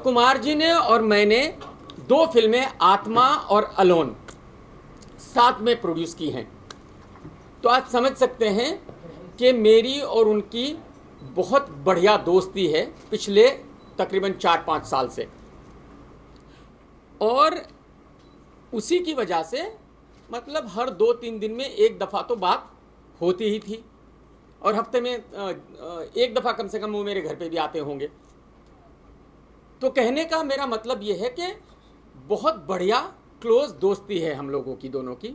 कुमार जी ने और मैंने 2 फिल्में आत्मा और अलोन साथ में प्रोड्यूस की हैं। तो आप समझ सकते हैं कि मेरी और उनकी बहुत बढ़िया दोस्ती है पिछले तकरीबन 4-5 साल से, और उसी की वजह से मतलब हर 2-3 दिन में एक दफ़ा तो बात होती ही थी, और हफ्ते में एक दफ़ा कम से कम वो मेरे घर पे भी आते होंगे। तो कहने का मेरा मतलब ये है कि बहुत बढ़िया क्लोज दोस्ती है हम लोगों की दोनों की।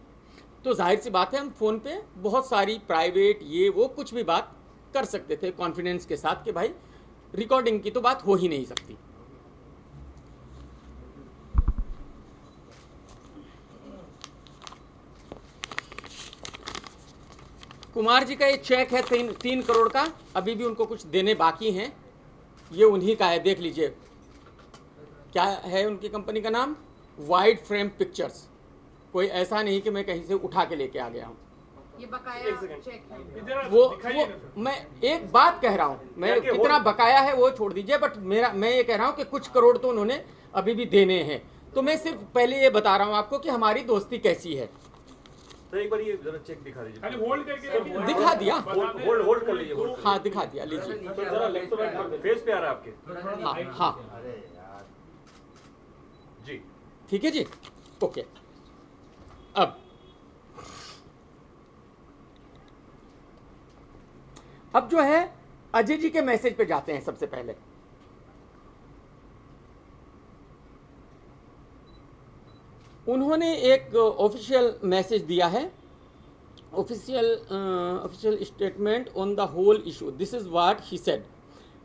तो जाहिर सी बात है हम फ़ोन पे बहुत सारी प्राइवेट ये वो कुछ भी बात कर सकते थे कॉन्फिडेंस के साथ कि भाई रिकॉर्डिंग की तो बात हो ही नहीं सकती। कुमार जी का ये चेक है 3 करोड़ का, अभी भी उनको कुछ देने बाकी हैं। ये उन्हीं का है, देख लीजिए। क्या है उनकी कंपनी का नाम? Wide frame pictures. कोई ऐसा नहीं कि मैं कहीं से उठा के लेके आ गया हूँ। ये बकाया चेक है। वो मैं एक बात कह रहा हूँ, मैं कितना बकाया है वो छोड़ दीजिए, बट मैं ये कह रहा हूँ कि कुछ करोड़ तो उन्होंने अभी भी देने हैं। तो मैं सिर्फ पहले ये बता रहा हूँ आपको कि हमारी दोस्ती कैसी है। तो एक बार ये जरा चेक दिखा दीजिए। खाली होल्ड करके दिखा दिया, होल्ड कर लीजिए, होल्ड। हाँ दिखा दिया, लीजिए। तो जरा लेफ्ट राइट फेस पे आ रहा है आपके। हाँ हाँ जी ठीक है जी, ओके। अब जो है अजय जी के मैसेज पे जाते हैं। सबसे पहले उन्होंने एक ऑफिशियल मैसेज दिया है, official statement on the whole issue. This is what he said: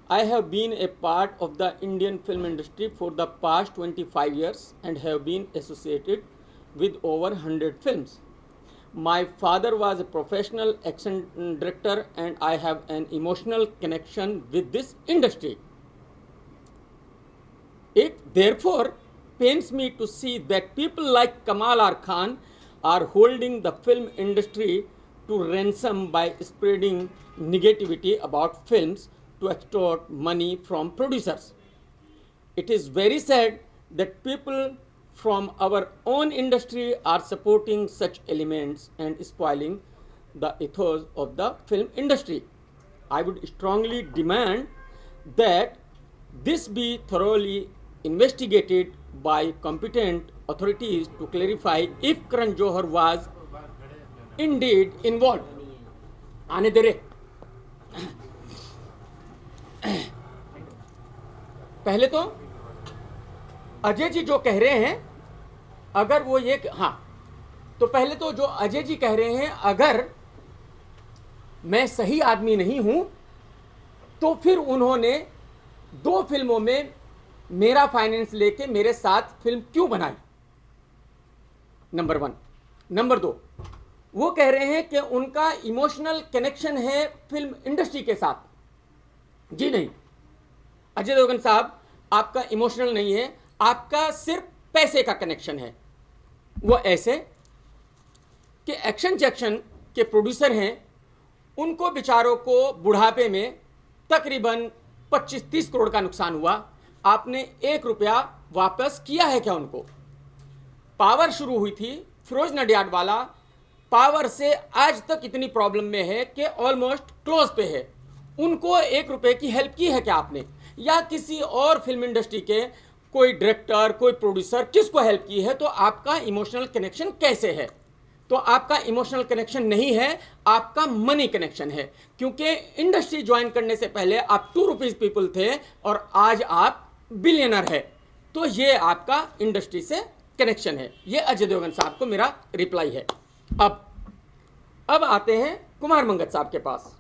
I have been a part of the Indian film industry for the past 25 years and have been associated with over 100 films. My father was a professional action director and I have an emotional connection with this industry. It therefore pains me to see that people like Kamal R. Khan are holding the film industry to ransom by spreading negativity about films to extort money from producers. It is very sad that people from our own industry are supporting such elements and spoiling the ethos of the film industry. I would strongly demand that this be thoroughly investigated by competent authorities to clarify if Karan Johar was indeed involved. आने दे रे। पहले तो अजय जी जो कह रहे हैं, अगर वो ये हाँ, तो पहले तो जो अजय जी कह रहे हैं अगर मैं सही आदमी नहीं हूं तो फिर उन्होंने 2 फिल्मों में मेरा फाइनेंस लेके मेरे साथ फिल्म क्यों बनाई? नंबर 1। नंबर 2, वो कह रहे हैं कि उनका इमोशनल कनेक्शन है फिल्म इंडस्ट्री के साथ। जी नहीं अजय देवगन साहब, आपका इमोशनल नहीं है, आपका सिर्फ पैसे का कनेक्शन है। वो ऐसे कि एक्शन जैक्शन के प्रोड्यूसर हैं, उनको बेचारों को बुढ़ापे में तकरीबन 25-30 करोड़ का नुकसान हुआ। आपने 1 रुपया वापस किया है क्या उनको? पावर शुरू हुई थी, फिरोज नडियाडवाला पावर से आज तक इतनी प्रॉब्लम में है कि ऑलमोस्ट क्लोज पे है। उनको 1 रुपये की हेल्प की है क्या आपने? या किसी और फिल्म इंडस्ट्री के कोई डायरेक्टर, कोई प्रोड्यूसर, किसको हेल्प की है? तो आपका इमोशनल कनेक्शन कैसे है? तो आपका इमोशनल कनेक्शन नहीं है, आपका मनी कनेक्शन है, क्योंकि इंडस्ट्री ज्वाइन करने से पहले आप 2 रुपीज पीपल थे और आज आप बिलियनर है। तो ये आपका इंडस्ट्री से कनेक्शन है। ये अजय देवगन साहब को मेरा रिप्लाई है। अब आते हैं कुमार मंगत साहब के पास।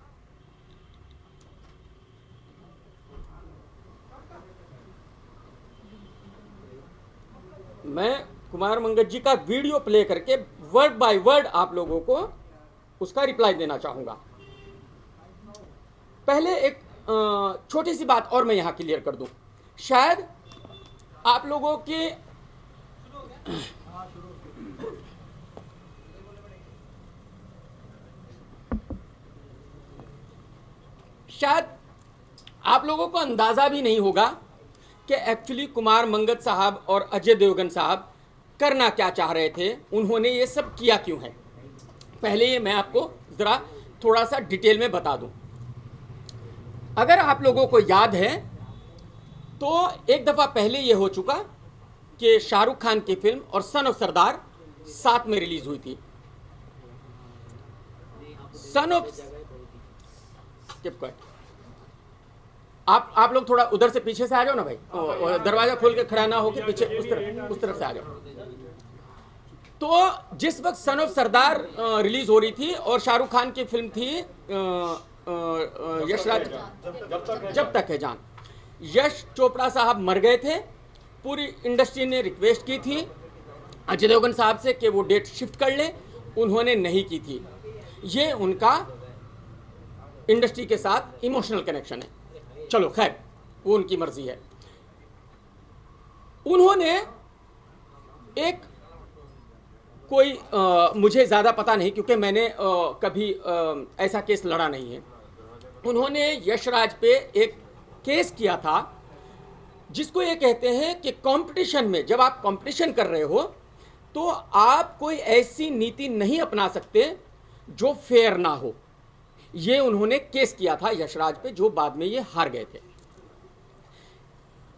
मैं कुमार मंगत जी का वीडियो प्ले करके वर्ड बाय वर्ड आप लोगों को उसका रिप्लाई देना चाहूंगा। पहले एक छोटी सी बात और मैं यहां क्लियर कर दूं। शायद आप लोगों के शायद आप लोगों को अंदाजा भी नहीं होगा कि एक्चुअली कुमार मंगत साहब और अजय देवगन साहब करना क्या चाह रहे थे, उन्होंने ये सब किया क्यों है। पहले ये मैं आपको ज़रा थोड़ा सा डिटेल में बता दूं। अगर आप लोगों को याद है तो एक दफ़ा पहले ये हो चुका कि शाहरुख खान की फिल्म और सन ऑफ सरदार साथ में रिलीज हुई थी। सन ऑफ आप लोग थोड़ा उधर से पीछे से आ जाओ ना भाई, और दरवाजा खोल के खड़ा ना हो के पीछे उस तरफ से आ जाओ। तो जिस वक्त सन ऑफ सरदार रिलीज हो रही थी और शाहरुख खान की फिल्म थी यशराज जब तक है जान, यश चोपड़ा साहब मर गए थे। पूरी इंडस्ट्री ने रिक्वेस्ट की थी अजय देवगन साहब से कि वो डेट शिफ्ट कर लें, उन्होंने नहीं की थी। ये उनका इंडस्ट्री के साथ इमोशनल कनेक्शन है। चलो खैर, वो उनकी मर्जी है। उन्होंने एक कोई मुझे ज़्यादा पता नहीं क्योंकि मैंने कभी ऐसा केस लड़ा नहीं है। उन्होंने यशराज पे एक केस किया था जिसको ये कहते हैं कि कंपटीशन में जब आप कंपटीशन कर रहे हो तो आप कोई ऐसी नीति नहीं अपना सकते जो फेयर ना हो। ये उन्होंने केस किया था यशराज पे, जो बाद में ये हार गए थे।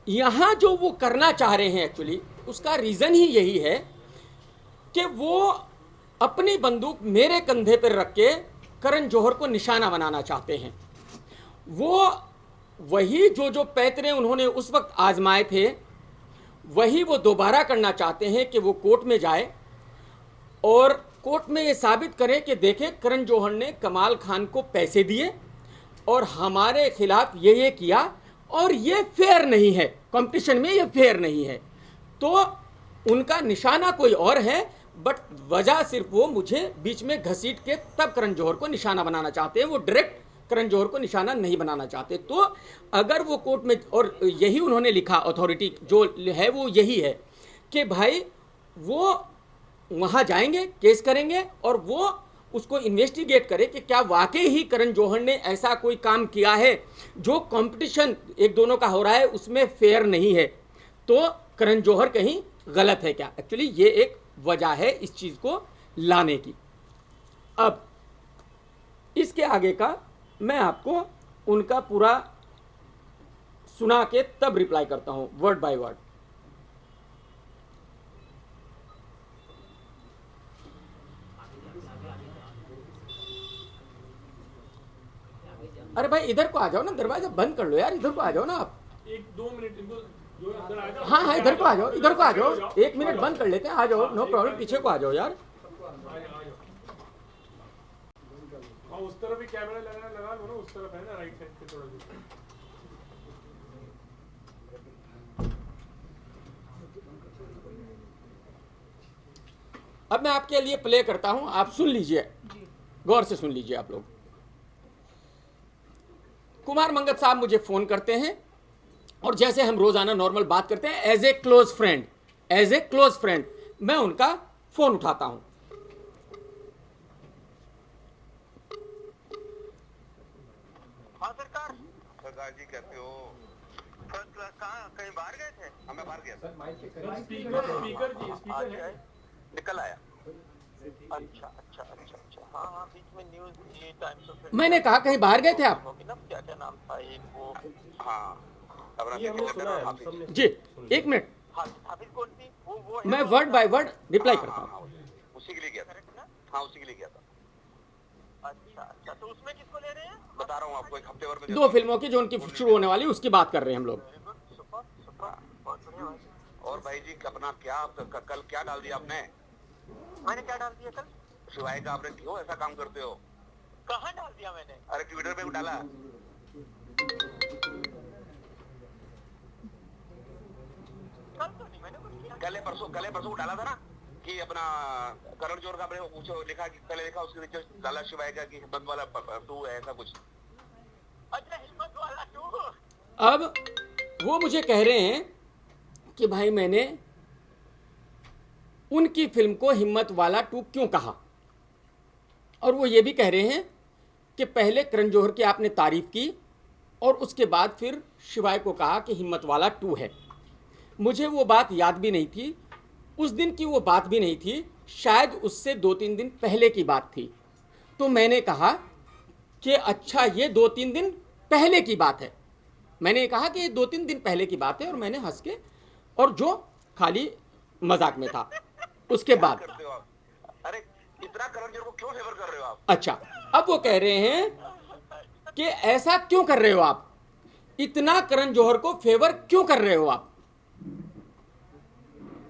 यहां जो वो करना चाह रहे हैं एक्चुअली उसका रीज़न ही यही है कि वो अपनी बंदूक मेरे कंधे पर रख के करण जौहर को निशाना बनाना चाहते हैं। वो वही जो पैतरे उन्होंने उस वक्त आजमाए थे वही वो दोबारा करना चाहते हैं कि वो कोर्ट में जाए और कोर्ट में ये साबित करें कि देखें करण जौहर ने कमाल खान को पैसे दिए और हमारे खिलाफ ये किया और ये फेयर नहीं है, कंपटीशन में ये फेयर नहीं है। तो उनका निशाना कोई और है, बट वजह सिर्फ वो मुझे बीच में घसीट के तब करण जौहर को निशाना बनाना चाहते हैं। वो डायरेक्ट करण जौहर को निशाना नहीं बनाना चाहते। तो अगर वो कोर्ट में, और यही उन्होंने लिखा, अथॉरिटी जो है वो यही है कि भाई वो वहाँ जाएंगे, केस करेंगे और वो उसको इन्वेस्टिगेट करे कि क्या वाकई ही करण जौहर ने ऐसा कोई काम किया है जो कंपटीशन एक दोनों का हो रहा है उसमें फेयर नहीं है, तो करण जौहर कहीं गलत है क्या। एक्चुअली ये एक वजह है इस चीज़ को लाने की। अब इसके आगे का मैं आपको उनका पूरा सुना के तब रिप्लाई करता हूं वर्ड बाय वर्ड। अरे भाई इधर को आ जाओ ना, दरवाजा बंद कर लो यार, इधर को आ जाओ ना आप। 1-2 मिनट इनको जो अंदर आ जाओ। हाँ हाँ इधर को आ जाओ, इधर को आ जाओ, 1 मिनट बंद कर लेते हैं, आ जाओ, नो प्रॉब्लम, पीछे को आ जाओ यार। हाँ उस तरफ भी कैमरा लगा लो ना, उस तरफ है ना, राइट साइड पे थोड़ा सा। अब मैं आपके लिए प्ले करता हूं, आप सुन लीजिए, गौर से सुन लीजिए आप लोग। कुमार मंगत साहब मुझे फोन करते हैं और जैसे हम रोजाना नॉर्मल बात करते हैं एज ए क्लोज फ्रेंड मैं उनका फोन उठाता हूं। हाँ सरकार जी कहते हो फर्स्ट क्लास कहाँ, कहीं बाहर गए थे? हमें बाहर गया सर। स्पीकर है, निकल आया। अच्छा, हाँ बीच में न्यूज ये टाइम्स ऑफ मैंने कहा कहीं बाहर गए थे आप? क्या क्या नाम था एक वो, हाँ जी, 1 मिनट, हाफिज कौन थी वो मैं वर्ड बाय वर्ड रिप्लाई करता हूं। उसी के लिए गया था। हाँ उसी के लिए गया था। अच्छा, तो उसमें किसको ले रहे हैं? बता रहा हूँ आपको, एक हफ्ते भर में 2 फिल्मों की जो उनकी शुरू होने वाली उसकी बात कर रहे हैं हम लोग। और भाई जी अपना क्या कल क्या डाल दिया आपने? मैंने क्या डाल दिया कल? शिवाय का आपने क्यों ऐसा काम करते हो? कहाँ डाल दिया मैंने? अरे ट्विटर पे डाला। कल तो नहीं, मैंने कुछ किया। कल परसों डाला था ना कि अपना करण जौहर का आपने कुछ लिखा, पहले लिखा उसके नीचे डाला शिवाय का कि हिम्मत वाला 2 है, ऐसा कुछ। अच्छा हिम्मत वाला 2। अब वो मुझे कह रहे हैं कि भाई मैंने उनकी फिल्म को हिम्मत वाला 2 क्यों कहा, और वो ये भी कह रहे हैं कि पहले करण जौहर की आपने तारीफ की और उसके बाद फिर शिवाय को कहा कि हिम्मत वाला 2 है। मुझे वो बात याद भी नहीं थी, उस दिन की वो बात भी नहीं थी, शायद उससे 2-3 दिन पहले की बात थी। तो मैंने कहा कि अच्छा ये 2-3 दिन पहले की बात है। मैंने कहा कि ये 2-3 दिन पहले की बात है, और मैंने हंस के, और जो खाली मजाक में था। उसके बाद करते हो आप? अरे इतना करण जोहर को क्यों फेवर कर रहे हो आप? अच्छा, अब वो कह रहे हैं कि ऐसा क्यों कर रहे हो आप, इतना करण जौहर को फेवर क्यों कर रहे हो आप।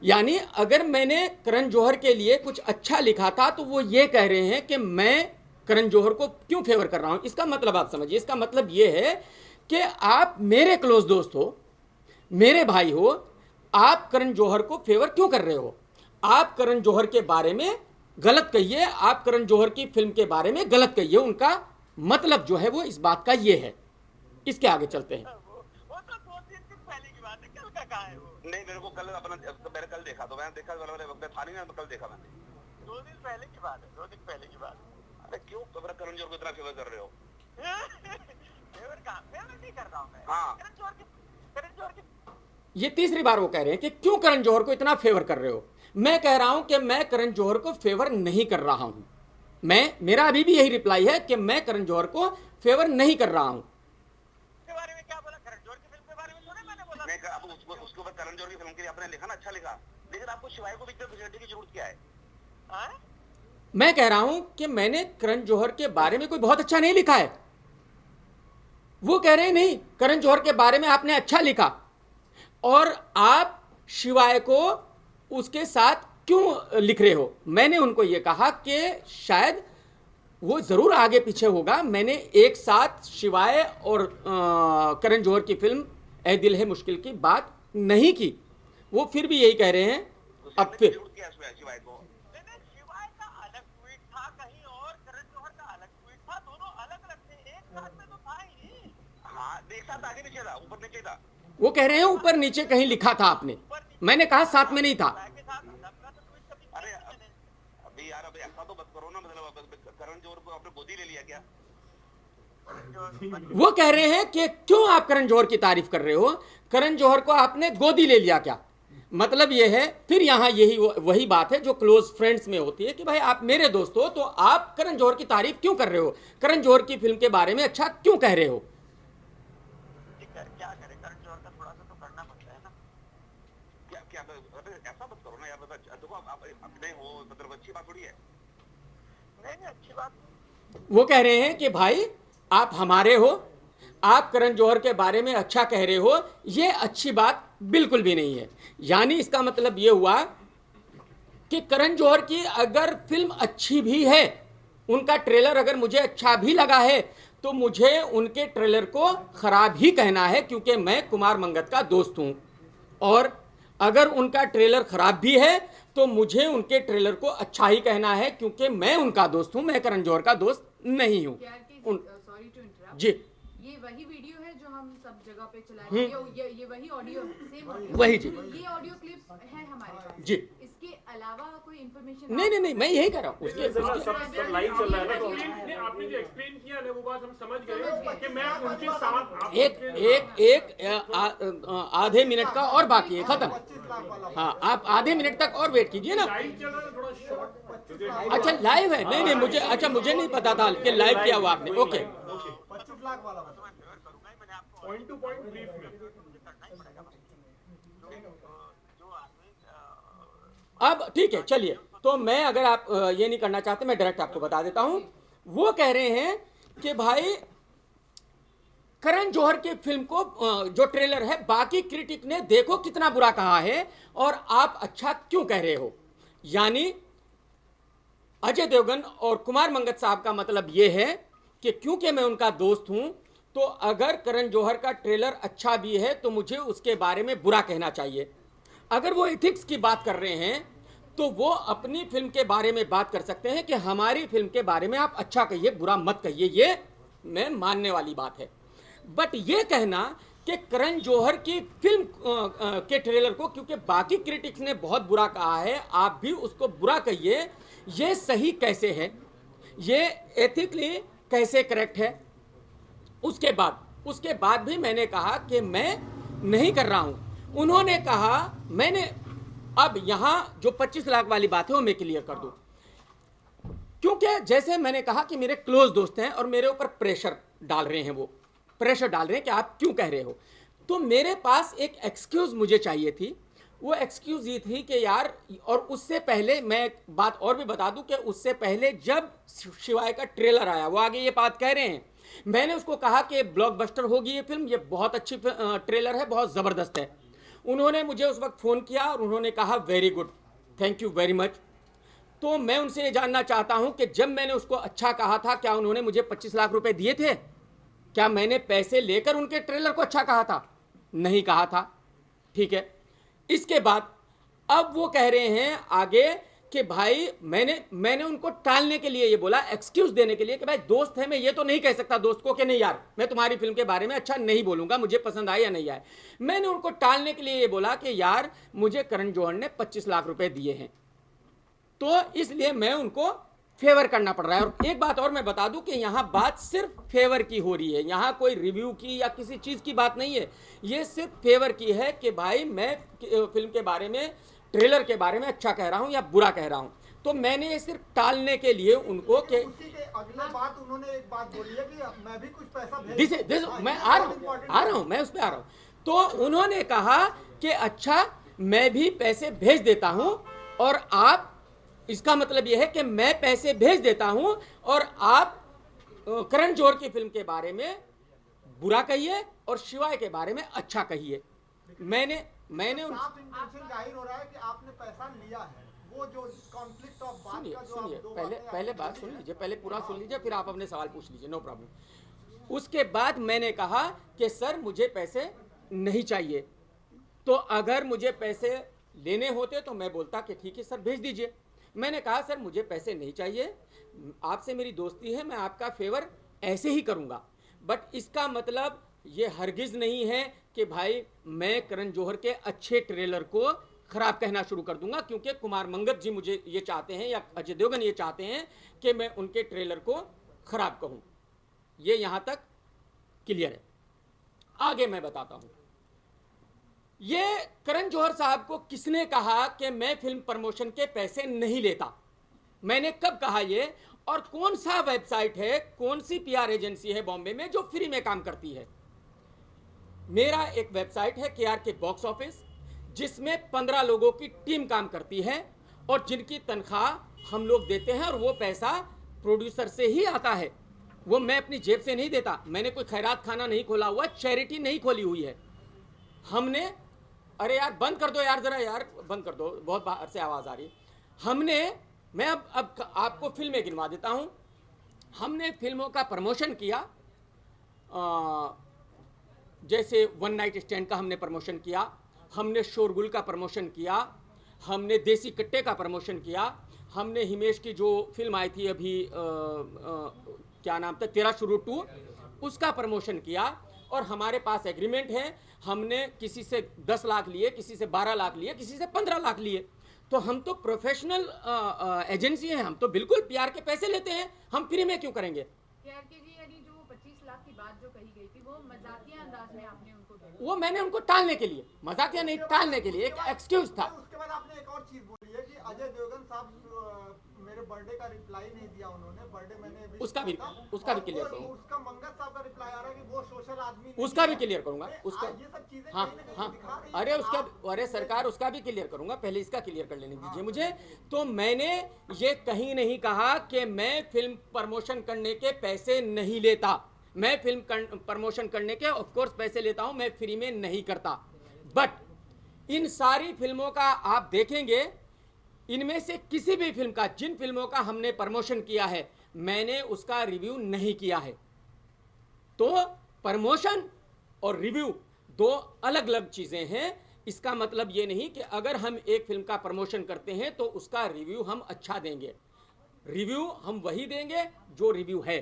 यानी अगर मैंने करण जौहर के लिए कुछ अच्छा लिखा था तो वो ये कह रहे हैं कि मैं करण जौहर को क्यों फेवर कर रहा हूं। इसका मतलब आप समझिए, इसका मतलब ये है कि आप मेरे क्लोज दोस्त हो, मेरे भाई हो, आप करण जौहर को फेवर क्यों कर रहे हो। आप करण जौहर के बारे में गलत कहिए, आप करण जौहर की फिल्म के बारे में गलत कहिए, उनका मतलब जो है वो इस बात का ये है। इसके आगे चलते हैं। वो तो 2-3 दिन पहले की बात है, कल का कहाँ है वो? नहीं, मेरे को कल अपना मैंने कल देखा, तो मैंने देखा मैं था नहीं ना, कल देखा मैंने। 2 दिन पहले की बात है, 2 दिन पहले की बात अरे क्यों अपना करण जौहर को इतना फेवर कर रहे हो? है। फेवर कहाँ? फेवर नहीं कर रहा हूँ मैं। हाँ। करण जौहर की ये तीसरी बार वो कह रहे हैं कि क्यों करण जौहर को इतना फेवर कर रहे हो। मैं कह रहा हूं कि मैं करण जौहर को फेवर नहीं कर रहा हूं। मेरा अभी भी यही रिप्लाई है कि मैं करण जौहर को फेवर नहीं कर रहा हूं। के बारे में क्या बोला? करण जौहर की फिल्म के बारे में सुने मैंने बोला। नहीं, अब उसके ऊपर करण जौहर की फिल्म के लिए आपने लिखा ना, अच्छा लिखा, लेकिन आपको शिवाय को पिक्चर प्रेजेंट की जरूरत क्या है? हाँ? मैं कह रहा हूं कि मैंने करण जौहर के बारे में कोई बहुत अच्छा नहीं लिखा है। वो कह रहे हैं नहीं, करण जौहर के बारे में आपने अच्छा लिखा, और आप शिवाय को उसके साथ क्यों लिख रहे हो। मैंने उनको ये कहा कि शायद वो जरूर आगे पीछे होगा। मैंने एक साथ शिवाय और करण जौहर की फिल्म ए दिल है मुश्किल की बात नहीं की। वो फिर भी यही कह रहे हैं। अब फिर जरूरत क्या है शिवाय को? नहीं, शिवाय का अलग ट्वीट था कहीं और, करण जौहर का अलग ट्वीट था, दोनों अलग अलग थे, एक साथ में तो था ही नहीं। हाँ, एक साथ आगे नीचे था, ऊपर नीचे था। वो कह रहे हैं ऊपर नीचे कहीं लिखा था आपने। मैंने कहा साथ में नहीं था। के साथ सबका तो ट्वीट कभी अरे किया नहीं मैंने। अभी यार, अभी ऐसा तो मत करो ना, मतलब करण जौहर को आपने गोदी ले लिया क्या? वो कह रहे हैं कि क्यों आप करण जौहर की तारीफ कर रहे हो, करण जौहर को आपने गोदी ले लिया क्या। मतलब ये है, फिर यहाँ यही वही बात है जो क्लोज फ्रेंड्स में होती है कि भाई आप मेरे दोस्त हो तो आप करण जौहर की तारीफ क्यों कर रहे हो, करण जौहर की फिल्म के बारे में अच्छा क्यों कह रहे हो। क्या करे, करण जौहर का थोड़ा सा तो करना पड़ता है ना। क्या क्या ऐसा मत करो ना यार, देखो आप अपने हो, मतलब अच्छी बात थोड़ी है। नहीं, अच्छी बात। वो कह रहे हैं कि भाई आप हमारे हो, आप करण जौहर के बारे में अच्छा कह रहे हो, ये अच्छी बात बिल्कुल भी नहीं है। यानी इसका मतलब ये हुआ कि करण जौहर की अगर फिल्म अच्छी भी है, उनका ट्रेलर अगर मुझे अच्छा भी लगा है, तो मुझे उनके ट्रेलर को खराब ही कहना है, क्योंकि मैं कुमार मंगत का दोस्त हूं। और अगर उनका ट्रेलर खराब भी है तो मुझे उनके ट्रेलर को अच्छा ही कहना है, क्योंकि मैं उनका दोस्त हूं, मैं करण जौहर का दोस्त नहीं हूं। Sorry to interrupt. जी, ये वही वीडियो है जो हम सब जगह पे चला रहे हैं, ये वही ऑडियो सेम ऑडियो, वही जी। ये ऑडियो क्लिप है हमारे पास जी। इसके अलावा कोई इन्फॉर्मेशन नहीं, मैं यही कह रहा हूं। सब लाइव चल रहा है ना, तो नहीं, आपने जो एक्सप्लेन किया ना वो बात हम समझ गए कि मैं उनके साथ आप एक आधे मिनट का और बाकी है, खत्म। हाँ, आप आधे मिनट तक और वेट कीजिए ना। लाइव चल रहा है, थोड़ा शॉर्ट। अच्छा लाइव है? नहीं, मुझे नहीं पता था कि लाइव किया हुआ आपने। ओके, 25 लाख वाला पॉइंट टू पॉइंट ब्रीफ में। अब ठीक है, चलिए। तो मैं, अगर आप ये नहीं करना चाहते, मैं डायरेक्ट आपको बता देता हूं। वो कह रहे हैं कि भाई करण जौहर की फिल्म को जो ट्रेलर है, बाकी क्रिटिक ने देखो कितना बुरा कहा है, और आप अच्छा क्यों कह रहे हो। यानी अजय देवगन और कुमार मंगत साहब का मतलब ये है कि क्योंकि मैं उनका दोस्त हूं, तो अगर करण जौहर का ट्रेलर अच्छा भी है तो मुझे उसके बारे में बुरा कहना चाहिए। अगर वो एथिक्स की बात कर रहे हैं तो वो अपनी फिल्म के बारे में बात कर सकते हैं कि हमारी फिल्म के बारे में आप अच्छा कहिए, बुरा मत कहिए, ये मैं मानने वाली बात है। बट ये कहना कि करण जौहर की फिल्म के ट्रेलर को क्योंकि बाकी क्रिटिक्स ने बहुत बुरा कहा है, आप भी उसको बुरा कहिए, ये सही कैसे है, ये एथिकली कैसे करेक्ट है। उसके बाद उसके बाद भी मैंने कहा कि मैं नहीं कर रहा हूं। उन्होंने कहा, मैंने अब यहां जो 25 लाख वाली बात है वो मैं क्लियर कर दूं, क्योंकि जैसे मैंने कहा कि मेरे क्लोज दोस्त हैं और मेरे ऊपर प्रेशर डाल रहे हैं, वो प्रेशर डाल रहे हैं कि आप क्यों कह रहे हो। तो मेरे पास एक एक्सक्यूज मुझे चाहिए थी। वो एक्सक्यूज ये थी कि यार, और उससे पहले मैं एक बात और भी बता दूं कि उससे पहले जब शिवाय का ट्रेलर आया, वो आगे ये बात कह रहे हैं, मैंने उसको कहा कि ब्लॉकबस्टर होगी ये फिल्म, ये बहुत अच्छी ट्रेलर है, बहुत ज़बरदस्त है। उन्होंने मुझे उस वक्त फ़ोन किया और उन्होंने कहा very good, thank you very much. तो मैं उनसे ये जानना चाहता हूं कि जब मैंने उसको अच्छा कहा था, क्या उन्होंने मुझे 25 लाख रुपए दिए थे? क्या मैंने पैसे लेकर उनके ट्रेलर को अच्छा कहा था? नहीं कहा था। ठीक है, इसके बाद अब वो कह रहे हैं आगे कि भाई मैंने उनको टालने के लिए ये बोला, एक्सक्यूज देने के लिए कि भाई दोस्त है, मैं ये तो नहीं कह सकता दोस्त को कि नहीं यार मैं तुम्हारी फिल्म के बारे में अच्छा नहीं बोलूंगा, मुझे पसंद आए या नहीं आए। मैंने उनको टालने के लिए ये बोला कि यार मुझे करण जौहर ने 25 लाख रुपए दिए हैं, तो इसलिए मैं उनको फेवर करना पड़ रहा है। और एक बात और मैं बता दूं कि यहां बात सिर्फ फेवर की हो रही है, यहां कोई रिव्यू की या किसी चीज की बात नहीं है, ये सिर्फ फेवर की है कि भाई मैं फिल्म के बारे में, ट्रेलर के बारे में अच्छा कह रहा हूं या बुरा कह रहा हूं। तो मैंने ये सिर्फ टालने के लिए उनको कि उसी के अगले बात उन्होंने एक बात बोली है कि मैं भी कुछ पैसा मैं आ रहा हूं, मैं उस पर आ रहा हूं। तो उन्होंने कहा कि अच्छा मैं भी पैसे भेज देता हूं, और आप, इसका मतलब यह है कि मैं पैसे भेज देता हूं और आप करण जौहर की फिल्म के बारे में बुरा कहिए और शिवाय के बारे में अच्छा कहिए। मैंने साफ इंटेंशन जाहिर हो रहा है कि आपने पैसा लिया है। वो जो कॉन्फ्लिक्ट ऑफ बात का जो सुनिए, आप दो पहले बात सुन लीजिए, पहले पूरा सुन लीजिए, फिर आप अपने सवाल पूछ लीजिए, नो प्रॉब्लम। उसके बाद मैंने कहा कि सर मुझे पैसे नहीं चाहिए, तो अगर मुझे पैसे लेने होते तो मैं बोलता कि ठीक है सर भेज दीजिए। मैंने कहा सर मुझे पैसे नहीं चाहिए, आपसे मेरी दोस्ती है, मैं आपका फेवर ऐसे ही करूंगा, बट इसका मतलब ये हरगिज नहीं है कि भाई मैं करण जौहर के अच्छे ट्रेलर को खराब कहना शुरू कर दूंगा, क्योंकि कुमार मंगत जी मुझे ये चाहते हैं या अजय देवगन ये चाहते हैं कि मैं उनके ट्रेलर को खराब कहूं। ये यहां तक क्लियर है। आगे मैं बताता हूं, ये करण जौहर साहब को किसने कहा कि मैं फिल्म प्रमोशन के पैसे नहीं लेता? मैंने कब कहा ये? और कौन सा वेबसाइट है, कौन सी पीआर एजेंसी है बॉम्बे में जो फ्री में काम करती है? मेरा एक वेबसाइट है KRK बॉक्स ऑफिस, जिसमें 15 लोगों की टीम काम करती है और जिनकी तनख्वाह हम लोग देते हैं, और वो पैसा प्रोड्यूसर से ही आता है, वो मैं अपनी जेब से नहीं देता। मैंने कोई खैरात खाना नहीं खोला हुआ, चैरिटी नहीं खोली हुई है हमने। अरे यार बंद कर दो यार, जरा यार बंद कर दो, बहुत बाहर से आवाज़ आ रही है। मैं अब आपको फिल्में गिनवा देता हूँ। हमने फिल्मों का प्रमोशन किया, जैसे वन नाइट स्टैंड का हमने प्रमोशन किया, हमने शोरगुल का प्रमोशन किया, हमने देसी कट्टे का प्रमोशन किया, हमने हिमेश की जो फिल्म आई थी अभी क्या नाम था, तेरा शुरू 2, उसका प्रमोशन किया। और हमारे पास एग्रीमेंट है, हमने किसी से 10 लाख लिए, किसी से 12 लाख लिए, किसी से 15 लाख लिए। तो हम तो प्रोफेशनल एजेंसी हैं, हम तो बिल्कुल पीआर के पैसे लेते हैं, हम फ्री में क्यों करेंगे? KRK जी, यानी जो 25 लाख की बात जो कही गई थी वो मजाकिया अंदाज में आपने उनको कही। वो मैंने उनको टालने के लिए, मजाकिया नहीं, टालने के लिए एक एक्सक्यूज था। उसके बाद आपने एक और चीज बोली है कि अजय देवगन साहब मेरे बर्थडे का रिप्लाई नहीं दिया उन्होंने, बर्थडे मैंने wish उसका भी किया था, क्लियर और करूंगा। उसका मंगत साहब का रिप्लाई आ रहा है कि वो सोशल आदमी नहीं उसका भी है। क्लियर करूंगा, उसका। ये सब चीजें हाँ कहीं ना कहीं हाँ, दिखा रही हैं अरे कि उसका, आप- अरे सरकार उसका भी क्लियर करूंगा, पहले इसका क्लियर कर लेने दीजिए मुझे। तो मैंने ये कहीं नहीं कहा कि मैं फिल्म प्रमोशन करने के पैसे नहीं लेता। मैं फिल्म प्रमोशन करने के ऑफ कोर्स पैसे लेता हूं, मैं फ्री में नहीं करता। बट इन सारी फिल्मों का आप देखेंगे, इनमें से किसी भी फिल्म का, जिन फिल्मों का हमने प्रमोशन किया है, मैंने उसका रिव्यू नहीं किया है। तो प्रमोशन और रिव्यू दो अलग अलग चीजें हैं। इसका मतलब ये नहीं कि अगर हम एक फिल्म का प्रमोशन करते हैं तो उसका रिव्यू हम अच्छा देंगे। रिव्यू हम वही देंगे जो रिव्यू है।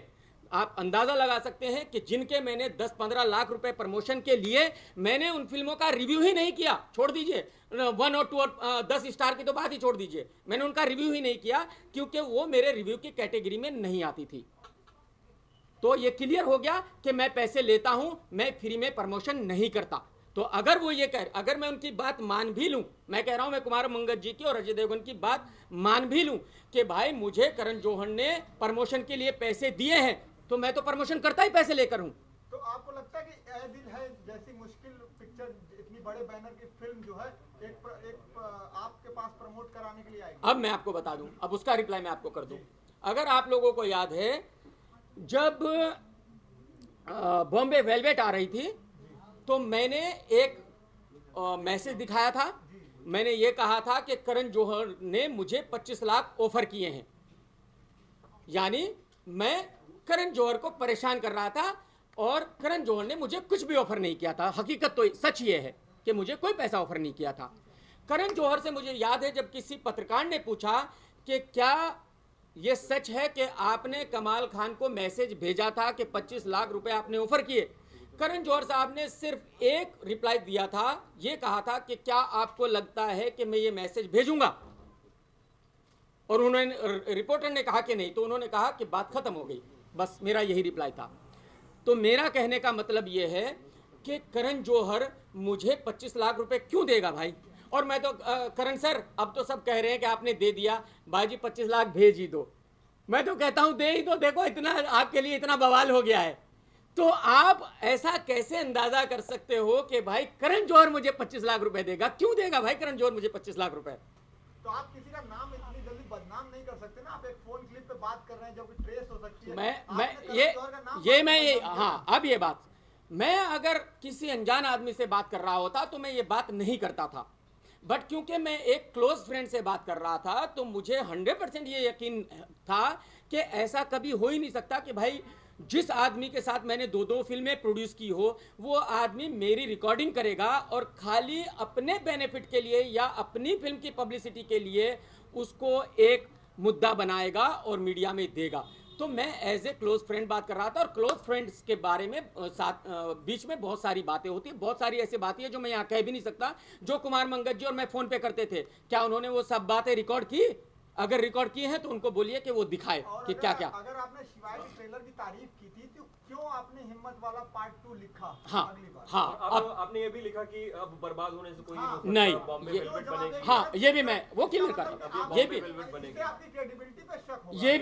आप अंदाजा लगा सकते हैं कि जिनके मैंने 10-15 लाख रुपए प्रमोशन के लिए, मैंने उन फिल्मों का रिव्यू ही नहीं किया। छोड़ दीजिए 1 और 2 और 10 स्टार की तो बात ही छोड़ दीजिए, मैंने उनका रिव्यू ही नहीं किया, क्योंकि वो मेरे रिव्यू की कैटेगरी में नहीं आती थी। तो ये क्लियर हो गया कि मैं पैसे लेता हूं, मैं फ्री में प्रमोशन नहीं करता। तो अगर वो ये अगर मैं उनकी बात मान भी लूं, मैं कह रहा हूं मैं कुमार मंगत जी की और अजय देवगन की बात मान भी लूं कि भाई मुझे करण जौहर ने प्रमोशन के लिए पैसे दिए हैं, तो मैं तो प्रमोशन करता ही पैसे लेकर हूं। तो आपको लगता है कि ए दिल है जैसी मुश्किल पिक्चर, इतनी बड़े बैनर की फिल्म जो है एक आपके पास प्रमोट कराने के लिए आएगी? अब मैं आपको बता दूं, अब उसका रिप्लाई मैं आपको कर दूं। अगर आप लोगों को याद है, जब बॉम्बे वेलवेट आ रही थी तो मैंने एक मैसेज दिखाया था। मैंने ये कहा था कि करण जौहर ने मुझे 25 लाख ऑफर किए हैं, यानी मैं करण जौहर को परेशान कर रहा था और करण जौहर ने मुझे कुछ भी ऑफर नहीं किया था। हकीकत तो सच ये है कि मुझे कोई पैसा ऑफर नहीं किया था। करण जौहर से मुझे याद है जब किसी पत्रकार ने पूछा कि क्या ये सच है कि आपने कमाल खान को मैसेज भेजा था कि 25 लाख रुपए आपने ऑफर किए, करण जौहर साहब ने सिर्फ एक रिप्लाई दिया था, ये कहा था कि क्या आपको लगता है कि मैं ये मैसेज भेजूंगा, और उन्होंने रिपोर्टर ने कहा कि नहीं, तो उन्होंने कहा कि बात खत्म हो गई। बस मेरा यही रिप्लाई था। तो मेरा कहने का मतलब ये है कि करण जौहर मुझे 25 लाख रुपए क्यों देगा भाई? और मैं तो करण सर, अब तो सब कह रहे हैं कि आपने दे दिया, भाई 25 लाख भेज ही दो। मैं तो कहता हूं दे ही दो, देखो इतना आपके लिए इतना बवाल हो गया है। तो आप ऐसा कैसे अंदाजा कर सकते हो कि भाई करण जौहर मुझे 25 लाख रुपए देगा? क्यों देगा भाई करण जौहर मुझे 25 लाख रुपए? तो आप किसी का नाम इतनी जल्दी बदनाम नहीं कर सकते ना। आप एक फोन क्लिप पे बात कर रहे हैं जो कि ट्रेस हो सकती है। अब ये बात, मैं अगर किसी अनजान आदमी से बात कर रहा होता तो मैं ये बात नहीं करता था, बट क्योंकि मैं एक क्लोज फ्रेंड से बात कर रहा था तो मुझे 100% ये यकीन था कि ऐसा कभी हो ही नहीं सकता कि भाई जिस आदमी के साथ मैंने 2-2 फिल्में प्रोड्यूस की हो, वो आदमी मेरी रिकॉर्डिंग करेगा और खाली अपने बेनिफिट के लिए या अपनी फिल्म की पब्लिसिटी के लिए उसको एक मुद्दा बनाएगा और मीडिया में देगा। तो मैं एज ए क्लोज फ्रेंड बात कर रहा था, और क्लोज फ्रेंड्स के बारे में बीच में बहुत सारी बातें होती है, बहुत सारी ऐसी बातें हैं जो मैं यहाँ कह भी नहीं सकता, जो कुमार मंगत जी और मैं फ़ोन पे करते थे। क्या उन्होंने वो सब बातें रिकॉर्ड की? अगर रिकॉर्ड की हैं तो उनको बोलिए कि वो दिखाए कि क्या क्या। अगर आपने शिवाय की ट्रेलर की तारीफ की थी तो क्यों आपने हिम्मत वाला पार्ट 2 लिखा? हाँ अगली बार हाँ, अब आपने ये भी लिखा कि अब बर्बाद होने से कोई नहीं, बॉम्बे ये- वेलवेट बनेगी। हाँ, ये भी मैं वो क्लियर कर रहा हूँ, ये भी वेलवेट बनेगी। इससे आपकी क्रेडिबिलिटी पे शक होगा। ये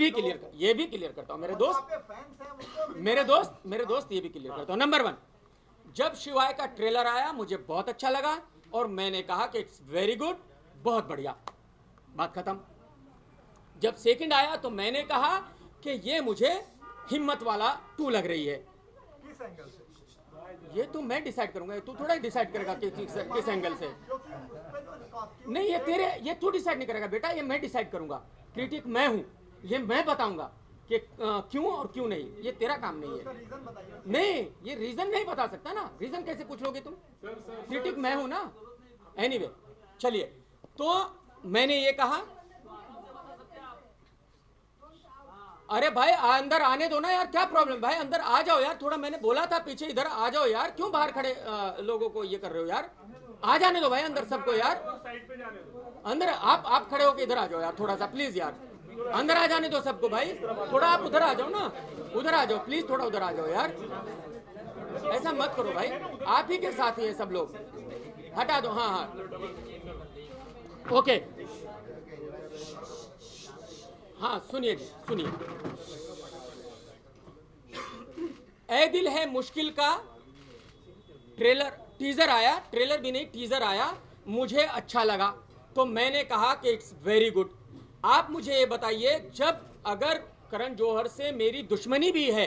भी क्लियर करता हूँ। मेरे दोस्त आपके फैंस हैं उनको भी- मेरे दोस्त ये भी क्लियर करता हूँ। नंबर 1, जब शिवाय का ट्रेलर आया मुझे बहुत अच्छा लगा और मैंने कहा कि इट्स वेरी गुड, बहुत बढ़िया, बात खत्म। जब सेकंड आया तो मैंने कहा कि ये मुझे हिम्मत वाला 2 लग रही है। किस एंगल से? ये तो मैं डिसाइड करूंगा, तू थोड़ा डिसाइड करेगा कि किस एंगल से। क्योंकि उस पे जो costume नहीं, ये तू डिसाइड नहीं करेगा बेटा, ये मैं डिसाइड करूंगा। क्रिटिक मैं हूं, ये मैं बताऊंगा कि क्यों और क्यों नहीं, ये तेरा काम नहीं उसका है। रीजन बताइए। नहीं, ये रीजन नहीं बता सकता ना, रीजन कैसे पूछ लोगे तुम? क्रिटिक मैं हूं ना। एनीवे, चलिए, तो मैंने ये कहा, अरे भाई अंदर आने दो ना यार, क्या प्रॉब्लम? भाई अंदर आ जाओ यार, थोड़ा मैंने बोला था पीछे इधर आ जाओ यार, क्यों बाहर खड़े लोगों को ये कर रहे हो यार? आ जाने दो भाई अंदर सबको यार, साइड पे जाने दो। अंदर आप खड़े होके इधर आ जाओ यार, थोड़ा सा प्लीज यार, अंदर आ जाने दो सबको भाई, थोड़ा आप उधर आ जाओ ना, उधर आ जाओ प्लीज, थोड़ा उधर आ जाओ यार, ऐसा मत करो भाई, आप ही के साथ ही है सब लोग, हटा दो। हाँ हाँ, ओके, हाँ सुनिए जी, सुनिए। ए दिल है मुश्किल का टीजर आया, ट्रेलर भी नहीं टीजर आया, मुझे अच्छा लगा, तो मैंने कहा कि इट्स वेरी गुड। आप मुझे ये बताइए, जब अगर करण जौहर से मेरी दुश्मनी भी है,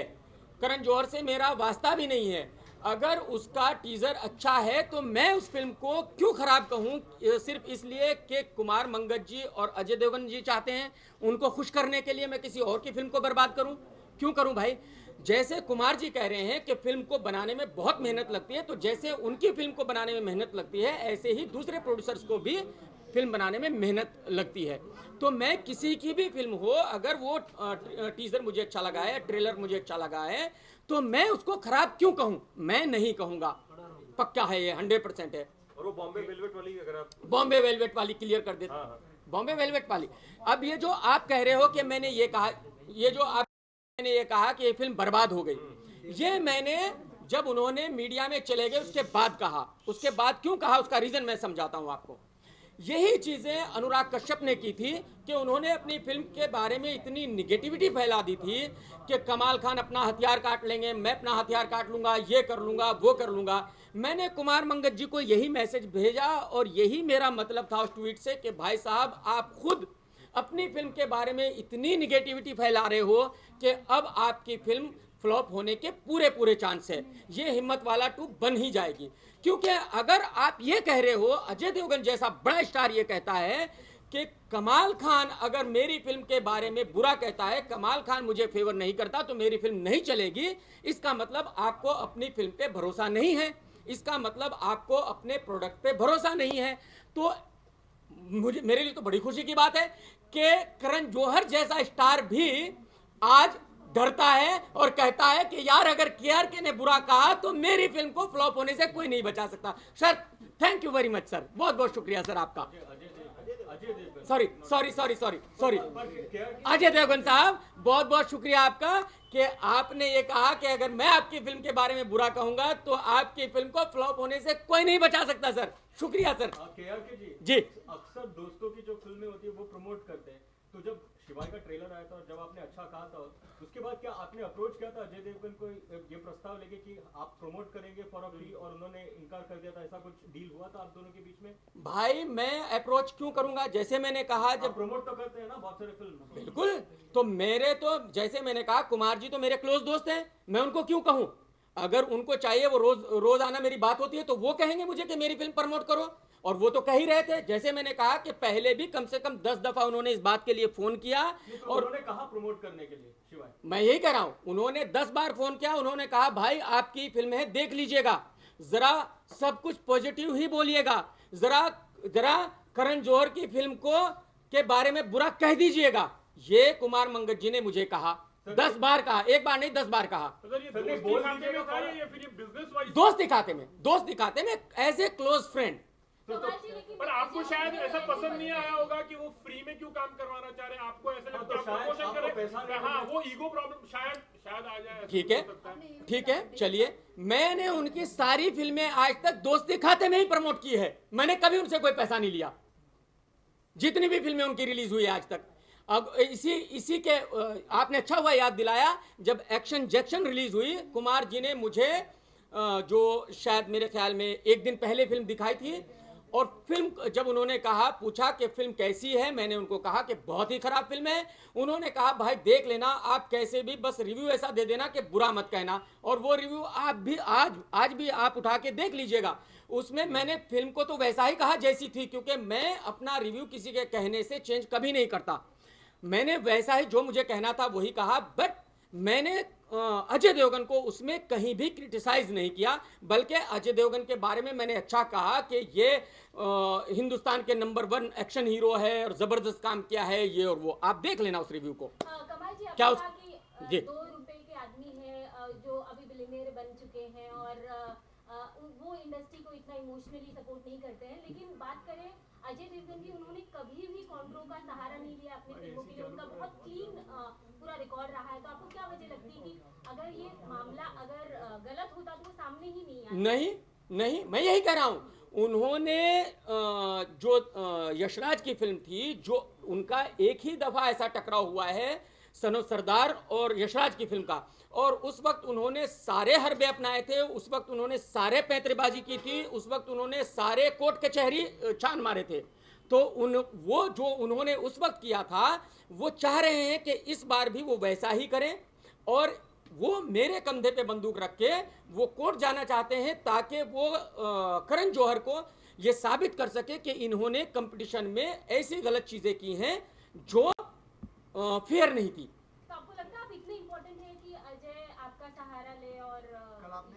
करण जौहर से मेरा वास्ता भी नहीं है, अगर उसका टीजर अच्छा है तो मैं उस फिल्म को क्यों खराब कहूं? सिर्फ इसलिए कि कुमार मंगत जी और अजय देवगन जी चाहते हैं, उनको खुश करने के लिए मैं किसी और की फिल्म को बर्बाद करूं? क्यों करूं भाई? जैसे कुमार जी कह रहे हैं कि फिल्म को बनाने में बहुत मेहनत लगती है, तो जैसे उनकी फिल्म को बनाने में मेहनत लगती है, ऐसे ही दूसरे प्रोड्यूसर्स को भी फिल्म बनाने में मेहनत लगती है। तो मैं किसी की भी फिल्म हो, अगर वो टीजर मुझे अच्छा लगा है, ट्रेलर मुझे अच्छा लगा है, तो मैं उसको खराब क्यों कहूं? मैं नहीं कहूंगा, पक्का है ये, 100% है। और वो बॉम्बे वेलवेट वाली अगर आप बॉम्बे वेलवेट वाली क्लियर कर देते, बॉम्बे वेलवेट वाली। अब ये जो आप कह रहे हो कि मैंने ये कहा, ये जो आप मैंने ये कहा कि ये फिल्म बर्बाद हो गई, ये मैंने जब उन्होंने मीडिया में चले गए उसके बाद कहा। उसके बाद क्यों कहा उसका रीजन मैं समझाता हूं आपको। यही चीजें अनुराग कश्यप ने की थी कि उन्होंने अपनी फिल्म के बारे में इतनी निगेटिविटी फैला दी थी कि कमाल खान अपना हथियार काट लेंगे, मैं अपना हथियार काट लूंगा, ये कर लूंगा, वो कर लूंगा। मैंने कुमार मंगत जी को यही मैसेज भेजा और यही मेरा मतलब था उस ट्वीट से कि भाई साहब आप खुद अपनी फिल्म के बारे में इतनी निगेटिविटी फैला रहे हो कि अब आपकी फिल्म फ्लॉप होने के पूरे पूरे चांस है। ये हिम्मत वाला 2 बन ही जाएगी, क्योंकि अगर आप ये कह रहे हो, अजय देवगन जैसा बड़ा स्टार ये कहता है कि कमाल खान अगर मेरी फिल्म के बारे में बुरा कहता है, कमाल खान मुझे फेवर नहीं करता तो मेरी फिल्म नहीं चलेगी, इसका मतलब आपको अपनी फिल्म पे भरोसा नहीं है, इसका मतलब आपको अपने प्रोडक्ट पे भरोसा नहीं है। तो मुझे, मेरे लिए तो बड़ी खुशी की बात है कि करण जौहर जैसा स्टार भी आज डरता है और कहता है कि यार अगर केआरके ने बुरा कहा तो मेरी फिल्म को फ्लॉप होने से कोई नहीं बचा सकता। Sir thank you very much sir, बहुत बहुत शुक्रिया सर आपका। सॉरी अजय देवगन साहब, बहुत बहुत शुक्रिया आपका कि आपने ये कहा कि अगर मैं आपकी फिल्म के बारे में बुरा कहूंगा तो आपकी फिल्म को फ्लॉप होने से कोई नहीं बचा सकता। सर शुक्रिया सर। केआरके जी अक्सर दोस्तों की जो फिल्में होती है वो प्रमोट करते हैं, तो जब शिवाय का ट्रेलर आया था और जब आपने अच्छा कहा था उसके बाद क्या आपने अप्रोच किया था अजय देवगन को ये प्रस्ताव लेके कि आप प्रमोट करेंगे फॉर अ फी, और उन्होंने इनकार कर दिया था, ऐसा कुछ डील हुआ था आप दोनों के बीच में? भाई मैं अप्रोच क्यों करूंगा, जैसे मैंने कहा जब प्रमोट तो करते हैं ना बहुत सारे फिल्म। बिल्कुल, तो मेरे तो जैसे मैंने कहा कुमार जी तो मेरे क्लोज दोस्त हैं, मैं उनको क्यों कहूं? अगर उनको चाहिए वो रोज आना मेरी बात होती है तो वो कहेंगे मुझे कि मेरी फिल्म प्रमोट करो, और वो तो कह ही रहे थे। जैसे मैंने कहा कि पहले भी कम से कम 10 दफा उन्होंने इस बात के लिए फोन किया तो और उन्होंने कहा प्रमोट करने के लिए शिवाय। मैं यही कह रहा हूं, उन्होंने 10 बार फोन किया, उन्होंने कहा भाई आपकी फिल्म है देख लीजिएगा, जरा सब कुछ पॉजिटिव ही बोलिएगा, जरा करण जौहर की फिल्म को के बारे में बुरा कह दीजिएगा। ये कुमार मंगत जी ने मुझे कहा, 10 बार कहा, एक बार नहीं 10 बार कहा। दोस्त दिखाते में एज ए क्लोज फ्रेंड। पर आपको शायद ऐसा पसंद नहीं आया होगा कि वो फ्री में क्यों काम करवाना चाह रहे हैं, आपको ऐसा लगता है प्रमोशन करें, हाँ वो ईगो प्रॉब्लम शायद आ जाए। ठीक है चलिए, मैंने उनकी सारी फिल्में आज तक दोस्ती खाते में ही प्रमोट की है, मैंने कभी उनसे कोई पैसा नहीं लिया, जितनी भी फिल्में उनकी रिलीज हुई है आज तक। अब इसी के आपने अच्छा हुआ याद दिलाया, जब एक्शन जैक्शन रिलीज हुई कुमार जी ने मुझे जो शायद मेरे ख्याल में एक दिन पहले फिल्म दिखाई थी, और फिल्म जब उन्होंने कहा, पूछा कि फिल्म कैसी है, मैंने उनको कहा कि बहुत ही खराब फिल्म है। उन्होंने कहा भाई देख लेना, आप कैसे भी बस रिव्यू ऐसा दे देना कि बुरा मत कहना, और वो रिव्यू आप भी आज भी आप उठा के देख लीजिएगा। उसमें मैंने फिल्म को तो वैसा ही कहा जैसी थी, क्योंकि मैं अपना रिव्यू किसी के कहने से चेंज कभी नहीं करता, मैंने वैसा ही जो मुझे कहना था वही कहा। बट मैंने अजय देवगन को उसमें कहीं भी क्रिटिसाइज नहीं किया, बल्कि अजय देवगन के बारे में मैंने अच्छा कहा कि ये हिंदुस्तान के नंबर 1 एक्शन हीरो है और जबरदस्त काम किया है, ये और वो, आप देख लेना उस रिव्यू को। कमाल जी, क्या कहा कि जी 2 रुपए के आदमी हैं जो अभी बिलियनियर बन चुके हैं और वो इंडस्ट्री को इतना इमोशनली सपोर्ट नहीं करते हैं, लेकिन बात करें अजय देवगन की, उन्होंने कभी भी कॉन्ट्रो का सहारा नहीं लिया अपनी फिल्मों के लिए, उनका बहुत क्लीन पूरा रिकॉर्ड रहा है। तो आपको क्या वजह लगती है कि अगर ये मामला अगर गलत होता तो वो सामने ही नहीं आता? नहीं, मैं यही कह रहा हूं, उन्होंने जो यशराज की फिल्म थी, जो उनका एक ही दफा ऐसा टकराव हुआ है सन ऑफ सरदार और यशराज की फिल्म का, और उस वक्त उन्होंने सारे हरबे अपनाए थे, उस वक्त उन्होंने सारे पैंतरेबाजी की थी, उस वक्त उन्होंने सारे कोर्ट कचहरी छान मारे थे। तो वो जो उन्होंने उस वक्त किया था, वो चाह रहे हैं कि इस बार भी वो वैसा ही करें, और वो मेरे कंधे पे बंदूक रख के वो कोर्ट जाना चाहते हैं ताकि वो करण जौहर को ये साबित कर सके कि इन्होंने कंपटीशन में ऐसी गलत चीजें की हैं जो फेयर नहीं थी। तो आपको लगता है आप इतने इम्पोर्टेंट है कि अजय आपका सहारा ले और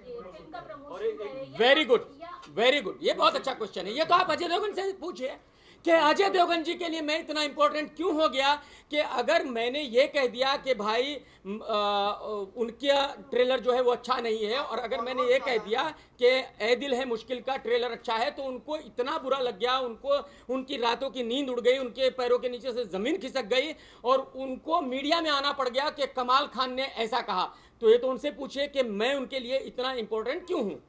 ये फिल्म का प्रमोशन करे? वेरी गुड, ये बहुत अच्छा क्वेश्चन है, ये तो आप अजय देवगन से पूछिए कि अजय देवगन जी के लिए मैं इतना इंपॉर्टेंट क्यों हो गया कि अगर मैंने ये कह दिया कि भाई उनका ट्रेलर जो है वो अच्छा नहीं है, और अगर मैंने ये कह दिया कि ए दिल है मुश्किल का ट्रेलर अच्छा है, तो उनको इतना बुरा लग गया, उनको उनकी रातों की नींद उड़ गई, उनके पैरों के नीचे से ज़मीन खिसक गई, और उनको मीडिया में आना पड़ गया कि कमाल खान ने ऐसा कहा। तो ये तो उनसे पूछे कि मैं उनके लिए इतना इंपॉर्टेंट क्यों हूँ।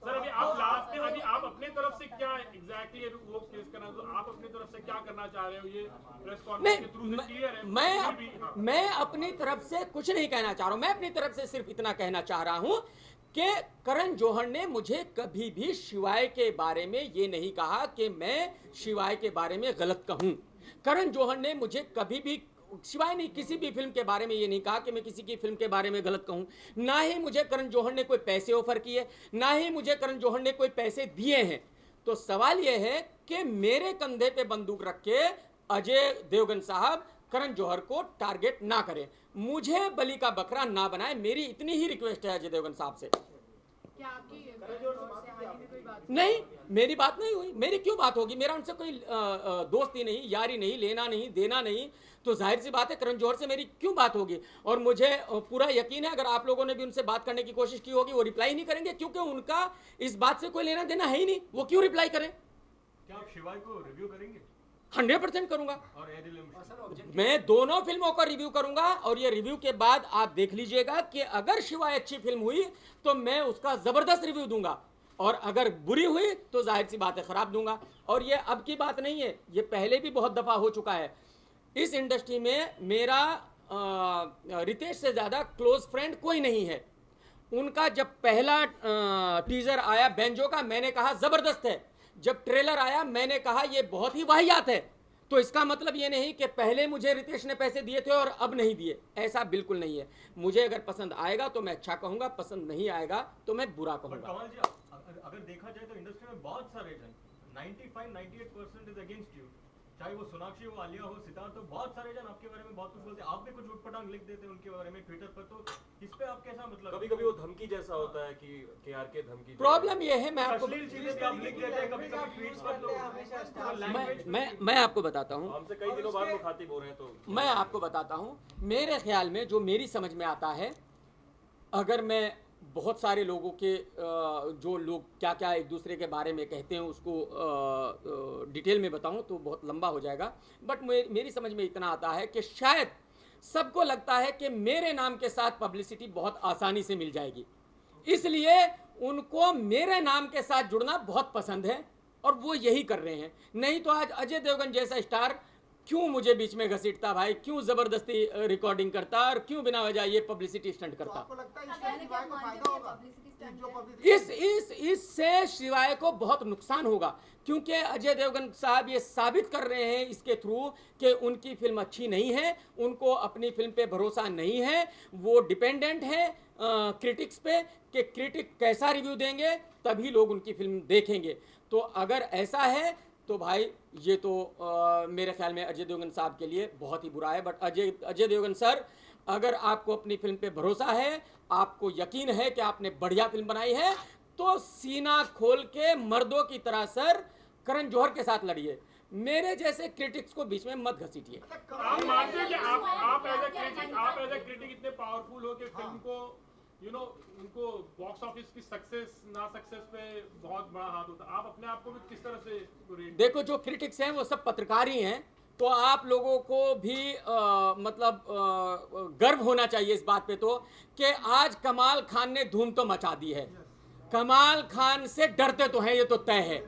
सर अभी आप लास्ट में अभी आप अपने तरफ से क्या एग्जैक्टली वो केस करना, तो आप अपनी तरफ से क्या करना चाह रहे हो, ये प्रेस कॉन्फ्रेंस के थ्रू से क्लियर है? मैं अपनी तरफ से कुछ नहीं कहना चाह रहा हूं। मैं अपनी तरफ से सिर्फ इतना कहना चाह रहा हूं कि करण जौहर ने मुझे कभी भी शिवाय के बारे में ये नहीं कहा कि मैं शिवाय के बारे में गलत कहूं। करण जौहर ने मुझे कभी भी शिवाय नहीं किसी भी फिल्म के बारे में ये नहीं कहा कि मैं किसी की फिल्म के बारे में गलत कहूं। ना ही मुझे करण जौहर ने कोई पैसे ऑफर किए, ना ही मुझे करण जौहर ने कोई पैसे दिए हैं। तो सवाल यह है कि मेरे कंधे पे बंदूक रख के अजय देवगन साहब करण जौहर को टारगेट ना करें, मुझे बलि का बकरा ना बनाए। मेरी इतनी ही रिक्वेस्ट है अजय देवगन साहब से। क्या आपकी से हाल ही में कोई बात नहीं, मेरी बात नहीं हुई। मेरी क्यों बात होगी? मेरा उनसे कोई दोस्ती नहीं, यारी नहीं, लेना नहीं, देना नहीं। तो जाहिर सी बात है करण जौहर से मेरी क्यों बात होगी? और मुझे पूरा यकीन है अगर आप लोगों ने भी उनसे बात करने की कोशिश की होगी वो रिप्लाई नहीं करेंगे, क्योंकि उनका इस बात से कोई लेना देना है ही नहीं। वो क्यों रिप्लाई करें? क्या आप शिवाय को रिव्यू करेंगे? 100% करूंगा। और ए दिल है मुश्किल? मैं दोनों फिल्मों का रिव्यू करूंगा, और ये रिव्यू के बाद आप देख लीजिएगा कि अगर शिवाय अच्छी फिल्म हुई तो मैं उसका जबरदस्त रिव्यू दूंगा, और अगर बुरी हुई तो जाहिर सी बात है खराब दूंगा। और ये अब की बात नहीं है, ये पहले भी बहुत दफा हो चुका है। इस इंडस्ट्री में मेरा रितेश से ज्यादा क्लोज फ्रेंड कोई नहीं है। उनका जब पहला टीजर आया बेंजो का, मैंने कहा जबरदस्त है। जब ट्रेलर आया मैंने कहा ये बहुत ही वाहियात है। तो इसका मतलब ये नहीं कि पहले मुझे रितेश ने पैसे दिए थे और अब नहीं दिए, ऐसा बिल्कुल नहीं है। मुझे अगर पसंद आएगा तो मैं अच्छा कहूंगा, पसंद नहीं आएगा तो मैं बुरा कहूंगा। कमल जी, अगर देखा जाए तो इंडस्ट्री में बहुत सारे जन 95-98% इज अगेंस्ट यू, चाहे वो सोनाक्षी हो, आलिया हो, सितार, तो बहुत सारे जन आपके बारे में बहुत कुछ बोलते हैं। आप भी कुछ उटपटांग लिख देते हैं उनके बारे में ट्विटर पर, तो इस पे आप कैसा मतलब? कभी कभी वो धमकी जैसा होता है कि केआरके धमकी। प्रॉब्लम ये है, मैं आपको अश्लील चीजें भी आप लिख देते हैं कभी कभी ट्वीट्स पर, तो मैं आपको बताता हूं, हमसे कई दिनों बाद मुखातिब हो रहे हैं, तो मैं आपको बताता हूं। मेरे ख्याल में जो मेरी समझ में आता है, अगर मैं बहुत सारे लोगों के जो लोग क्या क्या एक दूसरे के बारे में कहते हैं उसको डिटेल में बताऊं तो बहुत लंबा हो जाएगा, बट मेरी समझ में इतना आता है कि शायद सबको लगता है कि मेरे नाम के साथ पब्लिसिटी बहुत आसानी से मिल जाएगी, इसलिए उनको मेरे नाम के साथ जुड़ना बहुत पसंद है और वो यही कर रहे हैं। नहीं तो आज अजय देवगन जैसा स्टार क्यों मुझे बीच में घसीटता भाई, क्यों जबरदस्ती रिकॉर्डिंग करता और क्यों बिना वजह ये पब्लिसिटी स्टंट करता। आपको लगता है इससे शिवाय को फायदा होगा? जो publicity इससे शिवाय को बहुत नुकसान होगा, क्योंकि अजय देवगन साहब ये साबित कर रहे हैं इसके थ्रू कि उनकी फिल्म अच्छी नहीं है, उनको अपनी फिल्म पे भरोसा नहीं है, वो डिपेंडेंट है क्रिटिक्स पे कि क्रिटिक कैसा रिव्यू देंगे तभी लोग उनकी फिल्म देखेंगे। तो अगर ऐसा है तो भाई ये तो मेरे ख्याल में अजय देवगन साहब के लिए बहुत ही बुरा है। बट अजय देवगन सर, अगर आपको अपनी फिल्म पे भरोसा है, आपको यकीन है कि आपने बढ़िया फिल्म बनाई है, तो सीना खोल के मर्दों की तरह सर करण जौहर के साथ लड़िए, मेरे जैसे क्रिटिक्स को बीच में मत घसीटिए। आप मानते हैं कि आप एज ए क्रिटिक इतने पावरफुल हो कि फिल्म को उनको बॉक्स ऑफिस की सक्सेस ना सक्सेस पे बहुत बड़ा हाथ होता है, आप अपने आप को भी किस तरह से रेट? देखो, जो क्रिटिक्स हैं वो सब पत्रकार ही हैं, तो आप लोगों को भी गर्व होना चाहिए इस बात पे तो कि आज कमाल खान ने धूम तो मचा दी है। कमाल खान से डरते तो हैं, ये तो तय है।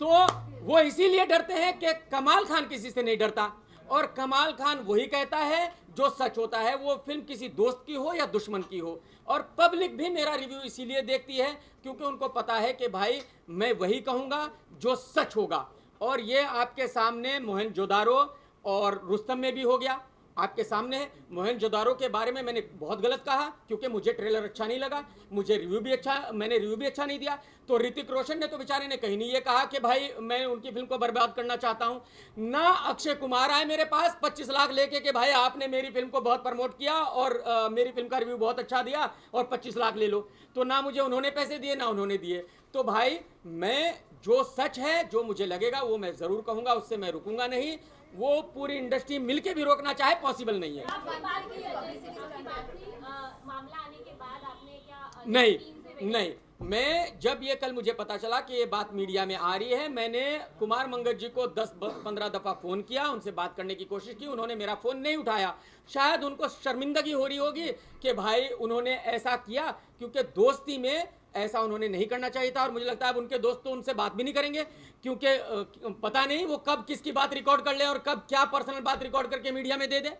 तो वो इसीलिए डरते हैं कि कमाल खान किसी से नहीं डरता, और कमाल खान वही कहता है जो सच होता है, वो फिल्म किसी दोस्त की हो या दुश्मन की हो। और पब्लिक भी मेरा रिव्यू इसीलिए देखती है क्योंकि उनको पता है कि भाई मैं वही कहूँगा जो सच होगा। और ये आपके सामने मोहनजोदारो और रुस्तम में भी हो गया, आपके सामने है। मोहनजोदारो के बारे में मैंने बहुत गलत कहा क्योंकि मुझे ट्रेलर अच्छा नहीं लगा, मैंने रिव्यू भी अच्छा नहीं दिया। तो ऋतिक रोशन ने तो बेचारे ने कहीं नहीं ये कहा कि भाई मैं उनकी फिल्म को बर्बाद करना चाहता हूं। ना अक्षय कुमार आए मेरे पास 25 लाख लेके कि भाई आपने मेरी फिल्म को बहुत प्रमोट किया और मेरी फिल्म का रिव्यू बहुत अच्छा दिया और 25 लाख ले लो। तो ना मुझे उन्होंने पैसे दिए ना उन्होंने दिए। तो भाई मैं जो सच है, जो मुझे लगेगा वो मैं जरूर कहूंगा, उससे मैं रुकूंगा नहीं। वो पूरी इंडस्ट्री मिलके भी रोकना चाहे पॉसिबल नहीं है। मामला आने के बाद आपने क्या नहीं, मैं जब ये कल मुझे पता चला कि ये बात मीडिया में आ रही है, मैंने कुमार मंगत जी को 10-15 दफा फोन किया, उनसे बात करने की कोशिश की, उन्होंने मेरा फोन नहीं उठाया। शायद उनको शर्मिंदगी हो रही होगी कि भाई उन्होंने ऐसा किया, क्योंकि दोस्ती में ऐसा उन्होंने नहीं करना चाहिए था। और मुझे लगता है अब उनके दोस्त तो उनसे बात भी नहीं करेंगे, क्योंकि पता नहीं वो कब किसकी बात रिकॉर्ड कर ले और कब क्या पर्सनल बात रिकॉर्ड करके मीडिया में दे दे।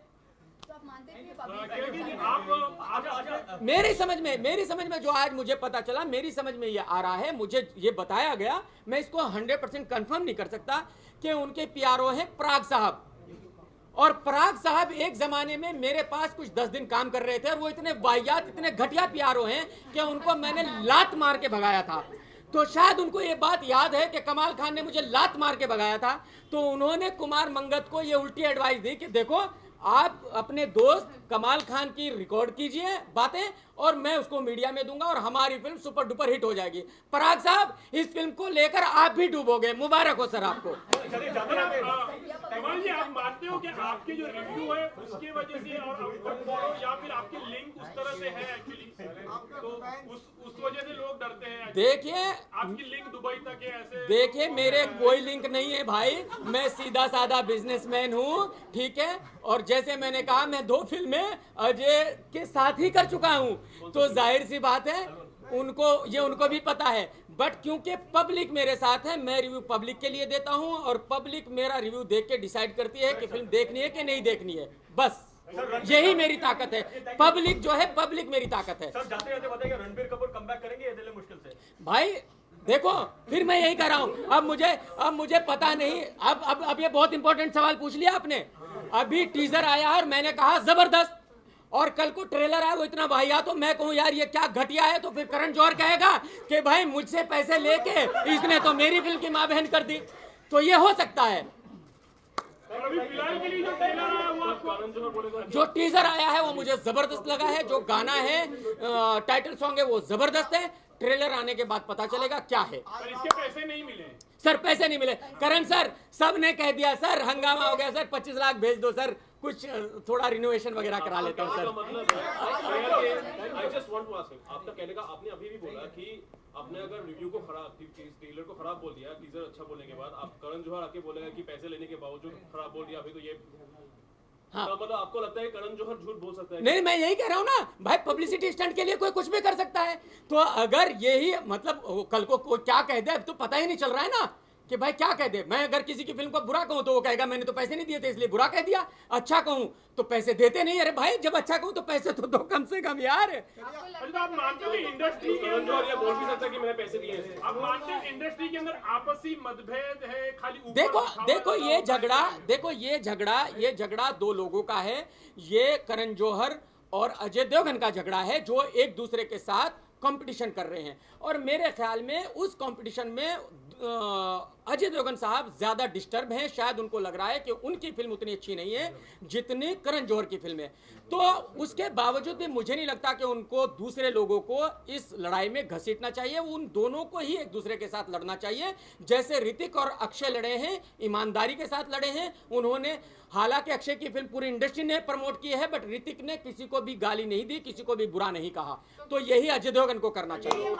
मेरी समझ में जो आज मुझे पता चला, मेरी समझ में ये आ रहा है, मुझे ये बताया गया, मैं इसको 100% कंफर्म नहीं कर सकता कि उनके पीआरओ हैं पराग साहब। और पराग साहब एक जमाने में मेरे पास कुछ 10 दिन काम कर रहे थे और वो इतने वाहियात, इतने घटिया पीआरओ हैं कि उनको मैंने लात मार के भगाया था। तो शायद उनको ये बात याद है कि कमाल खान ने मुझे लात मार के भगाया था, तो उन्होंने कुमार मंगत को ये उल्टी एडवाइस दी कि देखो आप अपने दोस्त कमाल खान की रिकॉर्ड कीजिए बातें और मैं उसको मीडिया में दूंगा और हमारी फिल्म सुपर डुपर हिट हो जाएगी। पराग साहब, इस फिल्म को लेकर आप भी डूबोगे, मुबारक हो सर आपको। कमल जी, आप मानते हो कि आपके जो रिव्यू है उसकी वजह से और या फिर आपकी लिंक उस तरह से है एक्चुअली, तो उस वजह से लोग डरते हैं? देखिए आपकी लिंक दुबई तक है ऐसे? देखिए मेरे कोई लिंक नहीं है भाई, मैं सीधा साधा बिजनेसमैन हूँ, ठीक है। और जैसे मैंने कहा मैं 2 फिल्में अजय के साथ ही कर चुका हूँ, तो जाहिर सी बात है उनको भी पता है। बट क्योंकि पब्लिक मेरे साथ है, मैं रिव्यू पब्लिक के लिए देता हूँ और पब्लिक मेरा रिव्यू देख के डिसाइड करती है कि फिल्म देखनी है कि नहीं देखनी है। बस यही मेरी ताकत है। पब्लिक जो है, पब्लिक मेरी ताकत है। सर जाते जाते बताइए, रणबीर कपूर कमबैक करेंगे ये दिल मुश्किल से? भाई देखो, फिर मैं यही कर रहा हूँ। अब मुझे पता नहीं। अब ये बहुत इंपॉर्टेंट सवाल पूछ लिया आपने। अभी टीजर आया और मैंने कहा जबरदस्त, और कल को ट्रेलर आया वो इतना वाहियात, तो मैं कहूँ यार ये क्या घटिया है, तो फिर करण जौहर कहेगा कि भाई मुझसे पैसे लेके इसने तो मेरी फिल्म की माँ बहन कर दी। तो ये हो सकता है। जो टीजर आया है वो मुझे जबरदस्त लगा है, जो गाना है टाइटल सॉन्ग है वो जबरदस्त है। ट्रेलर आने के बाद पता चलेगा क्या है। पर इसके पैसे नहीं मिले सर, पैसे नहीं मिले। करण सर सब ने कह दिया सर, हंगामा हो गया सर, 25 लाख भेज दो सर, कुछ थोड़ा रिनोवेशन वगैरह करा लेता हूँ सर। आपका कहने का, आपने अभी भी बोला कि आपने अगर रिव्यू को खराब, ट्रेलर को खराब बोल दिया, टीजर अच्छा बोलने के बाद, आप करण जौहर आके बोलेगा कि पैसे लेने के बावजूद खराब बोल दिया, अभी तो ये हाँ। तो मतलब आपको लगता है करण जौहर झूठ बोल सकता है? नहीं, मैं यही कह रहा हूँ ना भाई, पब्लिसिटी स्टंट के लिए कोई कुछ भी कर सकता है। तो अगर यही मतलब कल को कोई क्या कह दे, अब तो पता ही नहीं चल रहा है ना कि भाई क्या कह दे। मैं अगर किसी की फिल्म को बुरा कहूं तो वो कहेगा मैंने तो पैसे नहीं दिए थे इसलिए बुरा कह दिया, अच्छा कहूं तो पैसे देते नहीं। अरे भाई जब अच्छा कहूं तो पैसे तो दो कम से कम यार। आप मानते हो कि इंडस्ट्री के अंदर ये बोल भी सकता है कि मैंने पैसे दिए हैं? आप मानते हैं इंडस्ट्री के अंदर आपसी मतभेद है खाली? देखो ये झगड़ा 2 लोगों का है। ये करण जौहर और अजय देवगन का झगड़ा है, जो एक दूसरे के साथ कंपटीशन कर रहे हैं। और मेरे ख्याल में उस कंपटीशन में अजय देवगन साहब ज्यादा डिस्टर्ब हैं। शायद उनको लग रहा है कि उनकी फिल्म उतनी अच्छी नहीं है जितनी करण जौहर की फिल्म है। तो उसके बावजूद भी मुझे नहीं लगता कि उनको दूसरे लोगों को इस लड़ाई में घसीटना चाहिए। उन दोनों को ही एक दूसरे के साथ लड़ना चाहिए। जैसे ऋतिक और अक्षय लड़े हैं, ईमानदारी के साथ लड़े हैं उन्होंने। हालांकि अक्षय की फिल्म पूरी इंडस्ट्री ने प्रमोट की है, बट ऋतिक ने किसी को भी गाली नहीं दी, किसी को भी बुरा नहीं कहा। तो यही अजय देवगन को करना चाहिए।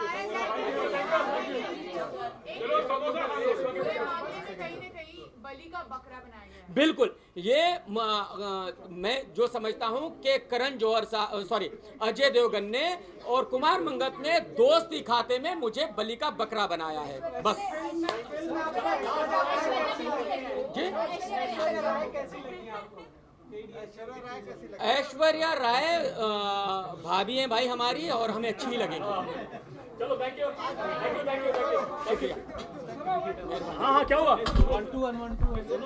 बलि का बकरा बनाया गया। बिल्कुल, ये मैं जो समझता हूं कि करण जौहर अजय देवगन ने और कुमार मंगत ने दोस्ती खाते में मुझे बलि का बकरा बनाया है, बस। जी, ऐश्वर्या राय भाभी हैं भाई हमारी, और हमें अच्छी ही लगेंगी। चलो थैंक यू। हाँ क्या हुआ? 1 2 1 1 2